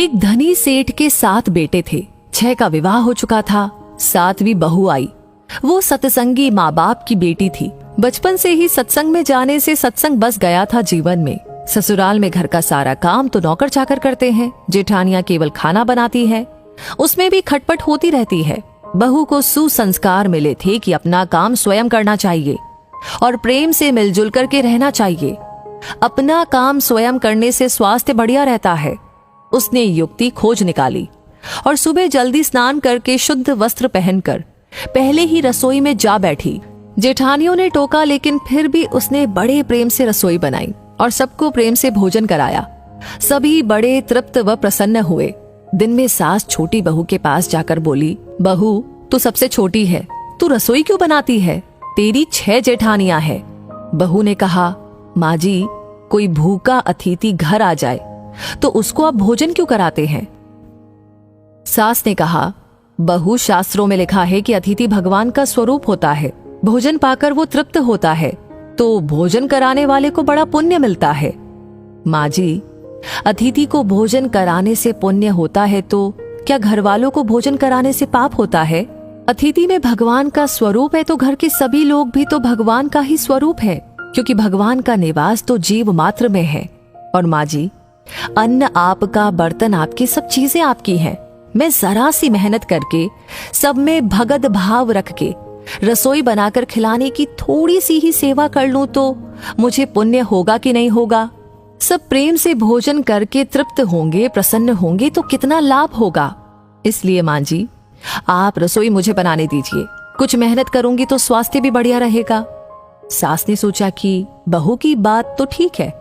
एक धनी सेठ के 7 बेटे थे। 6 का विवाह हो चुका था। 7वीं बहू आई। वो सत्संगी माँ बाप की बेटी थी। बचपन से ही सत्संग में जाने से सत्संग बस गया था जीवन में। ससुराल में घर का सारा काम तो नौकर चाकर करते हैं। जेठानियां केवल खाना बनाती है, उसमें भी खटपट होती रहती है। बहू को सुसंस्कार मिले थे कि अपना काम स्वयं करना चाहिए और प्रेम से मिलजुल करके रहना चाहिए। अपना काम स्वयं करने से स्वास्थ्य बढ़िया रहता है। उसने युक्ति खोज निकाली और सुबह जल्दी स्नान करके शुद्ध वस्त्र पहनकर पहले ही रसोई में जा बैठी। जेठानियों ने टोका, लेकिन फिर भी उसने बड़े प्रेम से रसोई बनाई और सबको प्रेम से भोजन कराया। सभी बड़े तृप्त व प्रसन्न हुए। दिन में सास छोटी बहू के पास जाकर बोली, बहू तू सबसे छोटी है, तू रसोई क्यों बनाती है? तेरी 6 जेठानियां हैं। बहू ने कहा, माँ जी, कोई भूखा अतिथि घर आ जाए तो उसको आप भोजन क्यों कराते हैं? सास ने कहा, बहू, शास्त्रों में लिखा है कि अतिथि भगवान का स्वरूप होता है। भोजन पाकर वो तृप्त होता है तो भोजन कराने वाले को बड़ा पुण्य मिलता है। माँ जी, अतिथि को भोजन कराने से पुण्य होता है तो क्या घर वालों को भोजन कराने से पाप होता है? अतिथि में भगवान का स्वरूप है तो घर के सभी लोग भी तो भगवान का ही स्वरूप है, क्योंकि भगवान का निवास तो जीव मात्र में है। और माँ जी, अन्न आपका, बर्तन आपके, सब चीजें आपकी हैं। मैं जरा सी मेहनत करके सब में भगत भाव रख के रसोई बनाकर खिलाने की थोड़ी सी ही सेवा कर लूं तो मुझे पुण्य होगा कि नहीं होगा? सब प्रेम से भोजन करके तृप्त होंगे, प्रसन्न होंगे तो कितना लाभ होगा। इसलिए माँ जी, आप रसोई मुझे बनाने दीजिए। कुछ मेहनत करूंगी तो स्वास्थ्य भी बढ़िया रहेगा। सास ने सोचा कि बहू की बात तो ठीक है,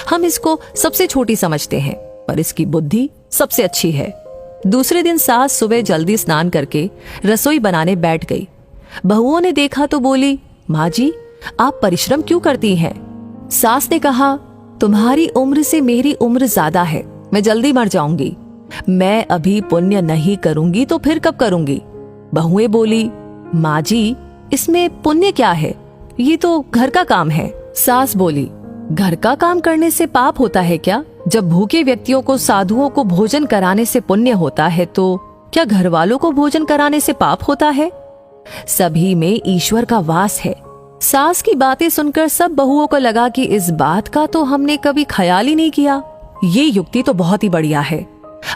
हम इसको सबसे छोटी समझते हैं, पर इसकी बुद्धि सबसे अच्छी है। दूसरे दिन सास सुबह जल्दी स्नान करके रसोई बनाने बैठ गई। बहुओं ने देखा तो बोली, माँ जी, आप परिश्रम क्यों करती हैं? सास ने कहा, तुम्हारी उम्र से मेरी उम्र ज्यादा है, मैं जल्दी मर जाऊंगी। मैं अभी पुण्य नहीं करूंगी तो फिर कब करूंगी? बहुएं बोली, माँ जी, इसमें पुण्य क्या है? ये तो घर का काम है। सास बोली, घर का काम करने से पाप होता है क्या? जब भूखे व्यक्तियों को, साधुओं को भोजन कराने से पुण्य होता है तो क्या घर वालों को भोजन कराने से पाप होता है? सभी में ईश्वर का वास है। सास की बातें सुनकर सब बहुओं को लगा कि इस बात का तो हमने कभी ख्याल ही नहीं किया। ये युक्ति तो बहुत ही बढ़िया है।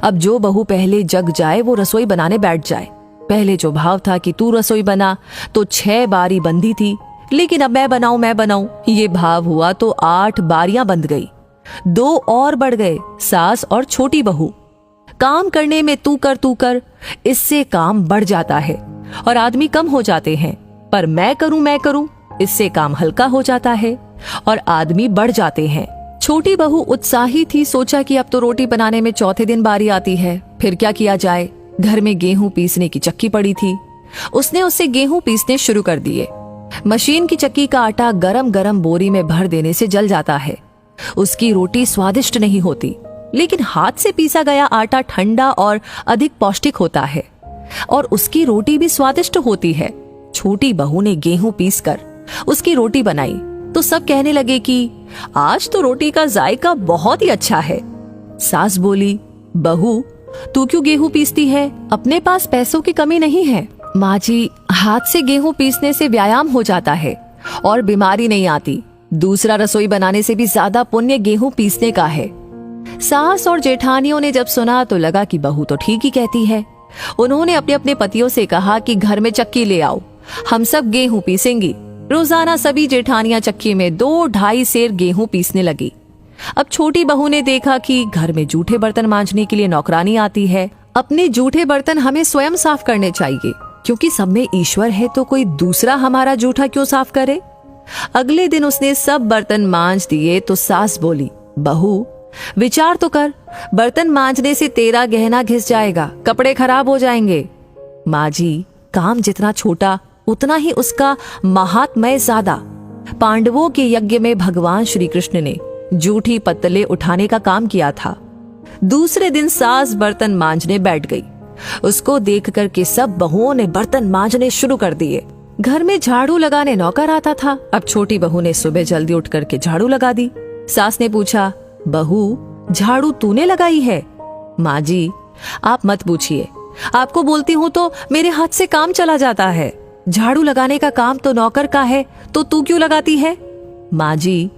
अब जो बहू पहले जग जाए वो रसोई बनाने बैठ जाए। पहले जो भाव था कि तू रसोई बना तो 6 बारी बंधी थी, लेकिन अब मैं बनाऊं, ये भाव हुआ तो 8 बारियां बंध गई। 2 और बढ़ गए, सास और छोटी बहू। काम करने में तू कर, इससे काम बढ़ जाता है और आदमी कम हो जाते हैं। पर मैं करूं, इससे काम हल्का हो जाता है और आदमी बढ़ जाते हैं। छोटी बहू उत्साही थी। सोचा कि अब तो रोटी बनाने में चौथे दिन बारी आती है, फिर क्या किया जाए। घर में गेहूं पीसने की चक्की पड़ी थी। उसने उससे गेहूं पीसने शुरू कर दिए। मशीन की चक्की का आटा गरम गरम बोरी में भर देने से जल जाता है। उसकी रोटी स्वादिष्ट नहीं होती, लेकिन हाथ से पीसा गया आटा ठंडा और अधिक पौष्टिक होता है और उसकी रोटी भी स्वादिष्ट होती है। छोटी बहू ने गेहूं पीसकर उसकी रोटी बनाई तो सब कहने लगे कि आज तो रोटी का जायका बहुत ही अच्छा है। सास बोली, बहू, तू क्यों गेहूं पीसती है? अपने पास पैसों की कमी नहीं है। माँ जी, हाथ से गेहूं पीसने से व्यायाम हो जाता है और बीमारी नहीं आती। दूसरा रसोई बनाने से भी ज्यादा पुण्य गेहूं पीसने का है। सास और जेठानियों ने जब सुना तो लगा कि बहू तो ठीक ही कहती है। उन्होंने अपने अपने पतियों से कहा कि घर में चक्की ले आओ, हम सब गेहूं पीसेंगी। रोजाना सभी जेठानियां चक्की में 2-2.5 सेर गेहूं पीसने लगी। अब छोटी बहू ने देखा कि घर में जूठे बर्तन मांजने के लिए नौकरानी आती है। अपने जूठे बर्तन हमें स्वयं साफ करने चाहिए, क्योंकि सब में ईश्वर है तो कोई दूसरा हमारा जूठा क्यों साफ करे। अगले दिन उसने सब बर्तन मांज दिए तो सास बोली, बहू, विचार तो कर, बर्तन मांजने से तेरा गहना घिस जाएगा, कपड़े खराब हो जाएंगे। माँ जी, काम जितना छोटा उतना ही उसका महात्म्य ज्यादा। पांडवों के यज्ञ में भगवान श्री कृष्ण ने जूठी पत्तले उठाने का काम किया था। दूसरे दिन सास बर्तन मांजने बैठ गई। उसको देख कर के सब बहुओं ने बर्तन मांजने शुरू कर दिए। घर में झाड़ू लगाने नौकर आता था। अब छोटी बहू ने सुबह जल्दी उठ करके झाड़ू लगा दी। सास ने पूछा, बहू, झाड़ू तूने लगाई है? माँ जी, आप मत पूछिए, आपको बोलती हूँ तो मेरे हाथ से काम चला जाता है। झाड़ू लगाने का काम तो नौकर का है, तो तू क्यों लगाती है? माँ जी,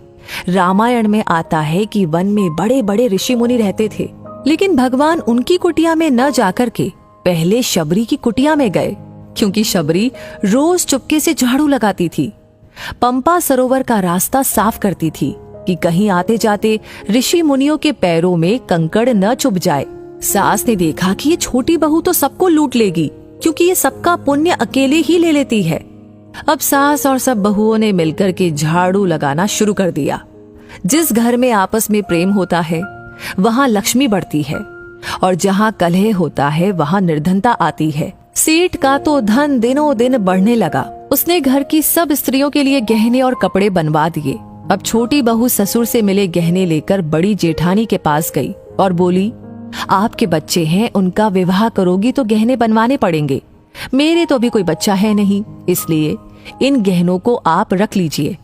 रामायण में आता है कि वन में बड़े बड़े ऋषि मुनि रहते थे, लेकिन भगवान उनकी कुटिया में न जाकर के पहले शबरी की कुटिया में गए, क्योंकि शबरी रोज चुपके से झाड़ू लगाती थी, पंपा सरोवर का रास्ता साफ करती थी कि कहीं आते जाते ऋषि मुनियों के पैरों में कंकड़ न चुभ जाए। सास ने देखा कि ये छोटी बहू तो सबको लूट लेगी, क्योंकि ये सबका पुण्य अकेले ही ले लेती है। अब सास और सब बहुओं ने मिलकर के झाड़ू लगाना शुरू कर दिया। जिस घर में आपस में प्रेम होता है वहां लक्ष्मी बढ़ती है, और जहां कलह होता है वहां निर्धनता आती है। सेठ का तो धन दिनों दिन बढ़ने लगा। उसने घर की सब स्त्रियों के लिए गहने और कपड़े बनवा दिए। अब छोटी बहू ससुर से मिले गहने लेकर बड़ी जेठानी के पास गई और बोली, आपके बच्चे हैं, उनका विवाह करोगी तो गहने बनवाने पड़ेंगे। मेरे तो अभी कोई बच्चा है नहीं, इसलिए इन गहनों को आप रख लीजिए।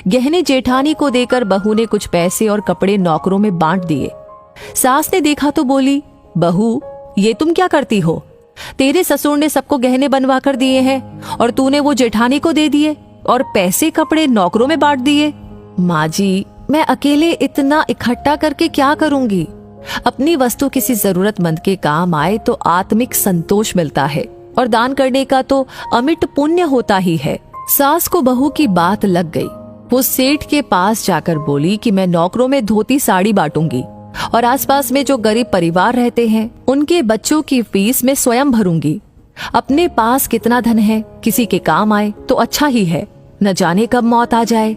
गहने जेठानी को देकर बहू ने कुछ पैसे और कपड़े नौकरों में बांट दिए। सास ने देखा तो बोली, बहू, ये तुम क्या करती हो? तेरे ससुर ने सबको गहने बनवा कर दिए हैं और तूने वो जेठानी को दे दिए और पैसे कपड़े नौकरों में बांट दिए। माँ जी, मैं अकेले इतना इकट्ठा करके क्या करूंगी? अपनी वस्तु किसी जरूरतमंद के काम आए तो आत्मिक संतोष मिलता है, और दान करने का तो अमिट पुण्य होता ही है। सास को बहू की बात लग गई। वो सेठ के पास जाकर बोली कि मैं नौकरों में धोती साड़ी बांटूंगी और आसपास में जो गरीब परिवार रहते हैं उनके बच्चों की फीस मैं स्वयं भरूंगी। अपने पास कितना धन है, किसी के काम आए तो अच्छा ही है, न जाने कब मौत आ जाए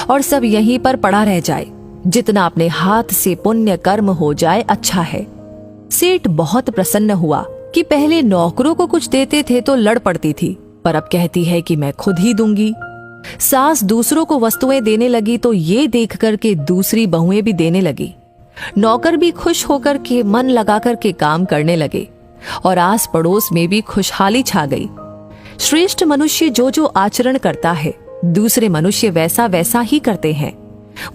और सब यहीं पर पड़ा रह जाए। जितना अपने हाथ से पुण्य कर्म हो जाए अच्छा है। सेठ बहुत प्रसन्न हुआ कि पहले नौकरों को कुछ देते थे तो लड़ पड़ती थी, पर अब कहती है कि मैं खुद ही दूंगी। सास दूसरों को वस्तुएं देने लगी तो ये देख कर के दूसरी बहुएं भी देने लगी। नौकर भी खुश होकर के मन लगा कर के काम करने लगे और आस पड़ोस में भी खुशहाली छा गई। श्रेष्ठ मनुष्य जो जो आचरण करता है दूसरे मनुष्य वैसा वैसा ही करते हैं।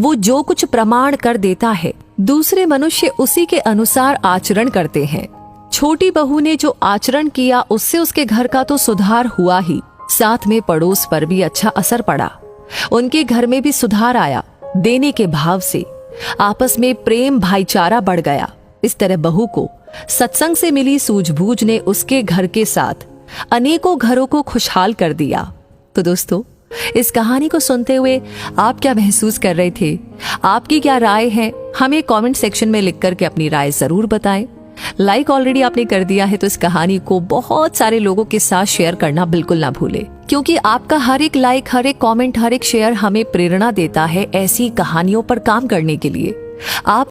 वो जो कुछ प्रमाण कर देता है दूसरे मनुष्य उसी के अनुसार आचरण करते हैं। छोटी बहू ने जो आचरण किया उससे उसके घर का तो सुधार हुआ ही, साथ में पड़ोस पर भी अच्छा असर पड़ा। उनके घर में भी सुधार आया। देने के भाव से आपस में प्रेम भाईचारा बढ़ गया। इस तरह बहू को सत्संग से मिली सूझबूझ ने उसके घर के साथ अनेकों घरों को खुशहाल कर दिया। तो दोस्तों, इस कहानी को सुनते हुए आप क्या महसूस कर रहे थे? आपकी क्या राय है? हमें कमेंट सेक्शन में लिख करके अपनी राय जरूर बताएं। लाइक ऑलरेडी आपने कर दिया है तो इस कहानी को बहुत सारे लोगों के साथ शेयर करना बिल्कुल ना भूले, क्योंकि आपका हर एक लाइक, हर एक कमेंट, हर एक शेयर हमें प्रेरणा देता है ऐसी कहानियों पर काम करने के लिए। आप